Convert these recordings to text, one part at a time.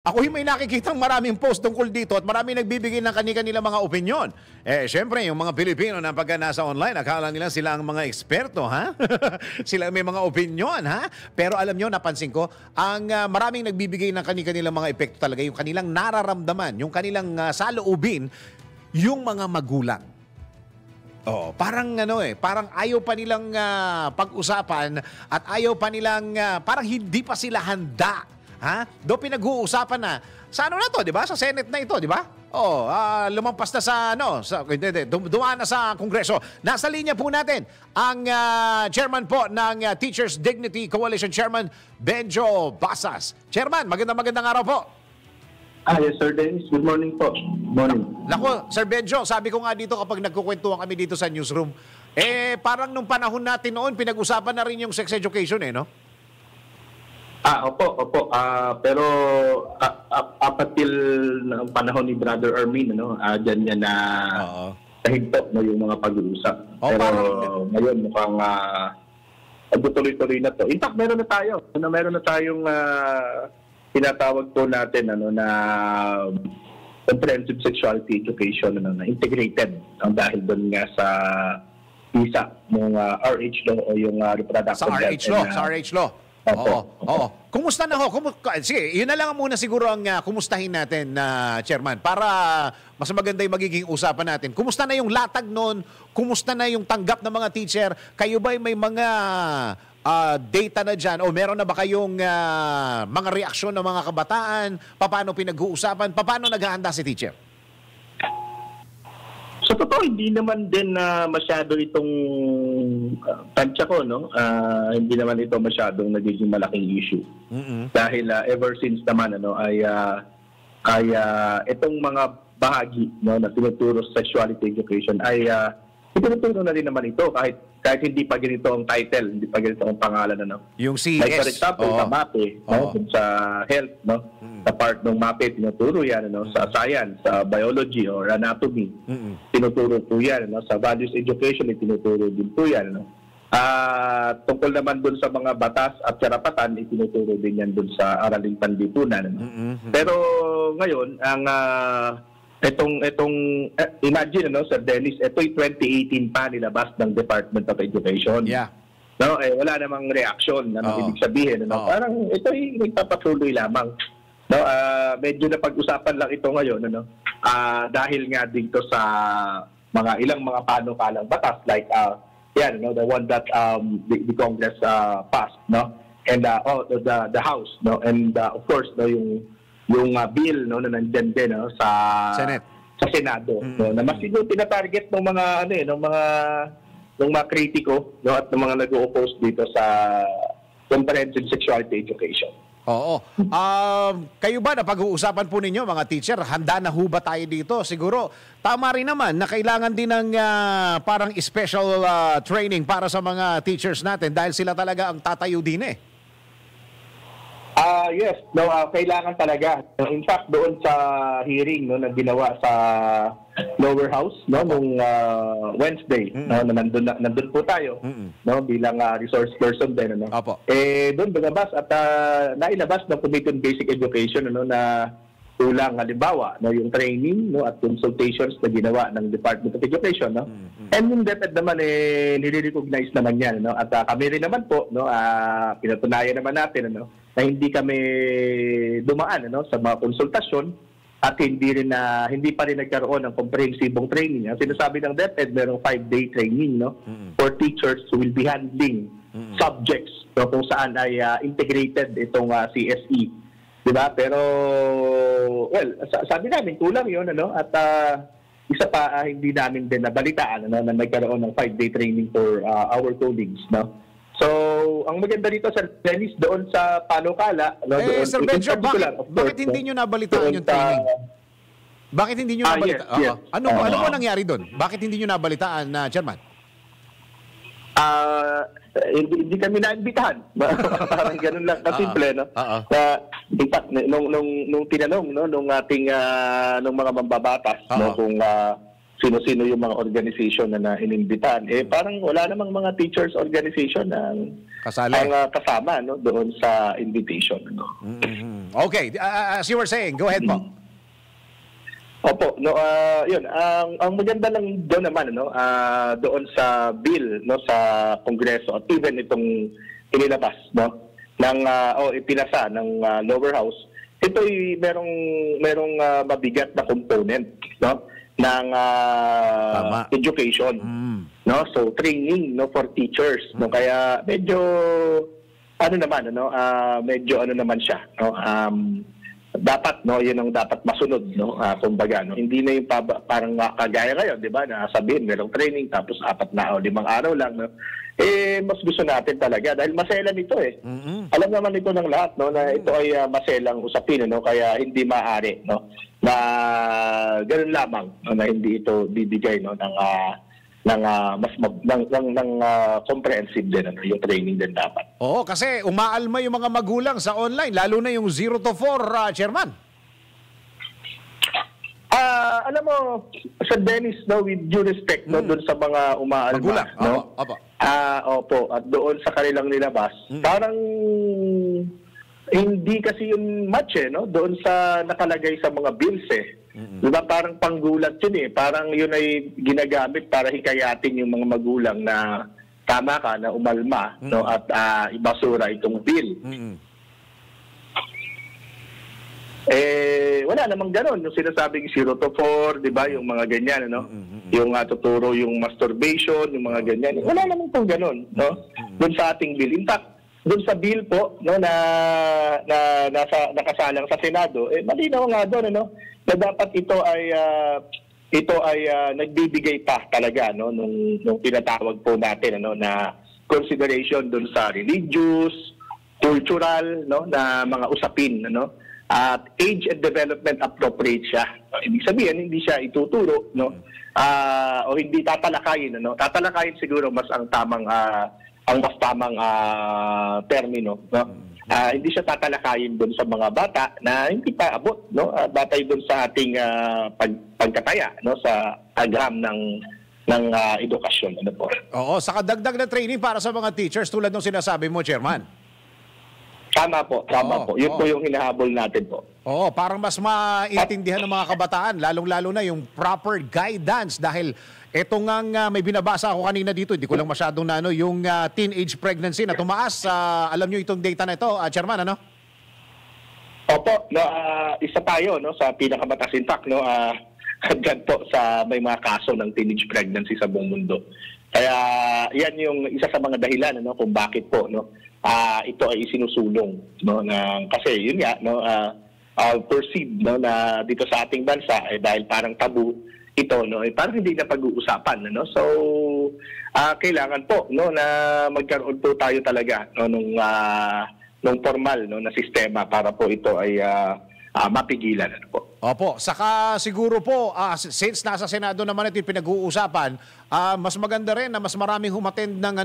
Ako may nakikitang maraming post tungkol dito at maraming nagbibigay ng kani-kanilang mga opinyon. Siyempre, yung mga Pilipino na pagka nasa online, akala nila sila ang mga eksperto, ha? Sila may mga opinyon, ha? Pero alam nyo, napansin ko, ang maraming nagbibigay ng kani-kanilang mga epekto talaga, yung kanilang nararamdaman, yung kanilang saloobin, yung mga magulang. Oh, parang parang ayaw pa nilang pag-usapan at ayaw pa nilang, parang hindi pa sila handa. Ha? Do pinag-uusapan na. Sa ano na to, 'di ba? Sa Senate na ito, 'di ba? Oh, lumampas na sa dumaan na sa Kongreso. Nasa linya po natin ang chairman po ng Teachers Dignity Coalition, Chairman Benjo Basas. Chairman, magandang araw po. Yes, Sir Dennis. Good morning po. Morning. Nako, Sir Benjo, sabi ko nga dito kapag nagkukwentuhan kami dito sa newsroom, parang nung panahon natin noon, pinag-usapan na rin yung sex education, no? Opo. Pero up until ng panahon ni Brother Armin, dyan niya na nahigpot yung mga pag-uusap. Pero ngayon mukhang tuloy-tuloy na to. In fact, meron na tayong tinatawag po natin na comprehensive sexuality education na integrated ang dahil doon nga sa isa ng RH law o yung reproductive sa RH law. Oo. Kumusta na ho? Sige, yun na lang muna siguro ang kumustahin natin, Chairman, para mas maganda yung magiging usapan natin. Kumusta na yung latag noon? Kumusta na yung tanggap ng mga teacher? Kayo ba may mga data na dyan? O meron na ba kayong mga reaksyon ng mga kabataan? Paano pinag-uusapan? Paano naghahanda si teacher? Sa totoo, hindi naman din masyado itong tansya ko, hindi naman ito masyadong nagiging malaking issue. Dahil ever since naman ay itong mga bahagi na tinuturo sa sexuality education ay tinuturo na rin naman ito kahit hindi pa ganito ang title, hindi pa ganito ang pangalan. Yung CS. Like for example, sa MAPE, sa health, sa part ng MAPE, tinuturo yan, sa science, sa biology or anatomy, tinuturo po yan, sa values education, tinuturo din po yan. Tungkol naman dun sa mga batas at karapatan, itinuturo din yan dun sa araling panlipunan. Pero ngayon, ang imagine, Sir Dennis, ito'y 2018 pa nilabas ng Department of Education. Yeah. Wala namang reaksyon. Ibig sabihin, parang ito'y nagpapatuloy lamang. Medyo napag-usapan lang ito ngayon, dahil nga dito sa ilang mga panukalang batas, like, the one that the Congress passed, and the House, and of course, yung bill na nandiyan din sa Senate, sa Senado, na mas siguro tinatarget ng mga ng mga kritiko, at ng mga nag-o-oppose dito sa comprehensive sexuality education. Oo. Kayo ba, napag-uusapan po ninyo, mga teacher, handa na ho ba tayo dito? Siguro, tama rin naman na kailangan din ng parang special training para sa mga teachers natin dahil sila talaga ang tatayo din Yes, kailangan talaga. In fact, doon sa hearing na ginawa sa lower house nung Wednesday, na nandun po tayo bilang resource person din, doon lumabas at nailabas ng Committee on Basic Education na kulang halimbawa yung training at consultations na ginawa ng Department of Education, and yung DepEd naman nire-recognize naman yan, at kami rin naman po pinatunayan naman natin na hindi kami dumaan sa mga konsultasyon at hindi pa rin nagkaroon ng comprehensibong training. Ang sinasabi ng DepEd, merong 5-day training for teachers who will be handling subjects kung saan ay integrated itong CSE. Diba? Pero, sabi namin, kulang yun, at isa pa, hindi namin din nabalitaan, na nagkaroon ng 5-day training for our colleagues, So, ang maganda dito, Sir Dennis, doon sa panukala, Sir Benjo, bakit hindi nyo nabalitaan yung training? Bakit hindi nyo nabalitaan? Yes. Ano po nangyari doon? Bakit hindi nyo nabalitaan, Chairman? Hindi kami naimbitahan. Parang ganun lang kasimple, in fact, nung tinanong nung ating nung mga mambabatas kung sino-sino yung mga organization na inimbitahan, parang wala namang mga teachers organization ang kasama doon sa invitation. Okay, as you were saying, go ahead po. Opo, no, yun, ang maganda lang doon naman, no, doon sa bill, no, sa Kongreso at even itong inilabas, no, ng ipinasa ng lower house, ito'y merong mabigat na component, no, ng education, no, so training, no, for teachers, no, kaya medyo medyo naman siya, no, dapat, no, yun ang dapat masunod, no, kumbaga, no, hindi na yung parang kagaya ngayon, di ba, na sabihin merong training tapos 4 na o 5 araw lang, no, mas gusto natin talaga dahil maselan ito alam naman ito ng lahat, no, na ito ay maselang usapin, no, kaya hindi maaari, no, na ganoon lamang, no, na hindi ito bibigay, no, ng comprehensive din, ano, yung training din dapat. Oo, kasi umaalma yung mga magulang sa online, lalo na yung 0 to 4, Chairman. Alam mo, sa Dennis, no, with due respect, no, doon sa mga umaalma, magulang, no? Opo, at doon sa kanilang nilabas, parang hindi kasi yung match, no, doon sa nakalagay sa mga bills, Diba, parang panggulat yun parang yun ay ginagamit para hikayatin yung mga magulang na tama ka na umalma, no, at ibasura itong bill. Wala namang ganon yung sinasabing 0 to 4, di ba, yung mga ganyan, no, yung tuturo yung masturbation, yung mga ganyan, wala namang pong ganon, no, doon sa ating bill. In fact, doon sa bill po, no, na nakasalang sa Senado, malinaw nga doon, ano, na dapat ito ay nagbibigay pa talaga, no, nung tinatawag po natin, ano, na consideration doon sa religious, cultural, no, na mga usapin, ano, at age and development appropriate siya. Ibig sabihin hindi siya ituturo, no, o hindi tatalakayin, ano. Tatalakayin siguro mas ang mas tamang termino, no. Hindi siya tatalakayin doon sa mga bata na hindi pa abot, no, batay doon sa ating pagkataya, no, sa agham ng edukasyon, ano po. Oo, saka dagdag na training para sa mga teachers tulad ng sinasabi mo, Chairman. Tama po. Yun po yung hinahabol natin po. Oo, parang mas maintindihan ng mga kabataan, lalong-lalo na yung proper guidance dahil ito nga may binabasa ako kanina dito, hindi ko lang masyadong yung teenage pregnancy na tumaas. Alam nyo itong data na ito, Chairman, ano? Opo, no, isa tayo, no, sa pinakamataas, in fact, no, hanggang po sa may mga kaso ng teenage pregnancy sa buong mundo. Kaya yan yung isa sa mga dahilan, no, kung bakit po, no, ito ay isinusulong, no, kasi yun nga, no, perceived, no, na dito sa ating bansa dahil parang tabu ito, no, parang hindi na pag-uusapan, no. So kailangan po, no, na magkaroon po tayo talaga, no, nung formal, no, na sistema para po ito ay mapigilan, ano po. Opo, saka siguro po since nasa Senado naman ito yung pinag-uusapan, mas maganda rin na mas maraming humatend ng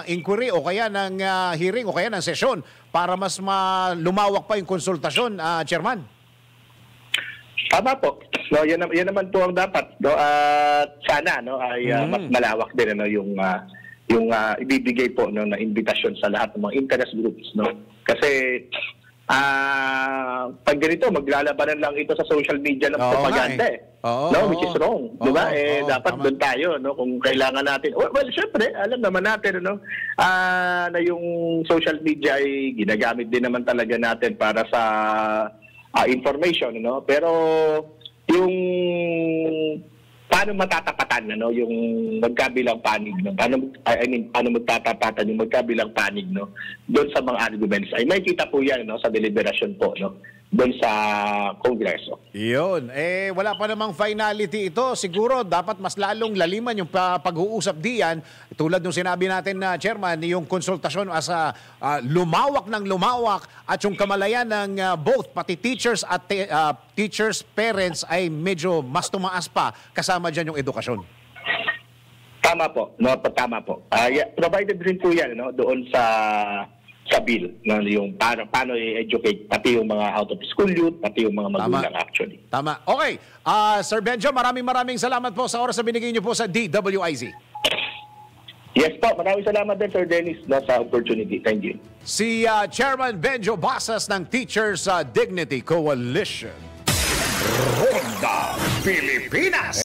inquiry o kaya ng hearing o kaya ng sesyon para mas lumawak pa yung konsultasyon, Chairman. Tama po. No, yan naman po ang dapat, no, at sana, no, ay mas malawak din, ano, yung ibibigay po, no, na invitasyon sa lahat ng mga interest groups, no. Kasi pag ganito, maglalabanan lang ito sa social media ng propaganda, no, which is wrong, di ba? Dapat doon tayo, no, kung kailangan natin. Well, syempre, alam naman natin, no, na yung social media ay ginagamit din naman talaga natin para sa information, no? Pero yung paano matatapatan, ano, yung magkabilang panig, no? Paano magtatapatan yung magkabilang panig, no, doon sa mga arguments ay may kita po yan, no, sa deliberation po, no, doon sa Kongreso. Yun. Wala pa namang finality ito. Siguro dapat mas lalong laliman yung pag-uusap diyan. Tulad ng sinabi natin na, Chairman, yung konsultasyon as lumawak ng lumawak at yung kamalayan ng both, pati teachers at teachers, parents ay medyo mas tumaas pa kasama dyan yung edukasyon. Tama po. No, tama po. Provided rin po yan, no, doon sa bill, no, yung paano i-educate pati yung mga out of school youth, pati yung mga magulang. Tama. Actually. Tama. Okay. Sir Benjo, maraming salamat po sa oras na binigay niyo po sa DWIZ. Yes po, maraming salamat din Sir Dennis sa opportunity. Thank you. Si Chairman Benjo Basas ng Teachers Dignity Coalition. Ronda Pilipinas.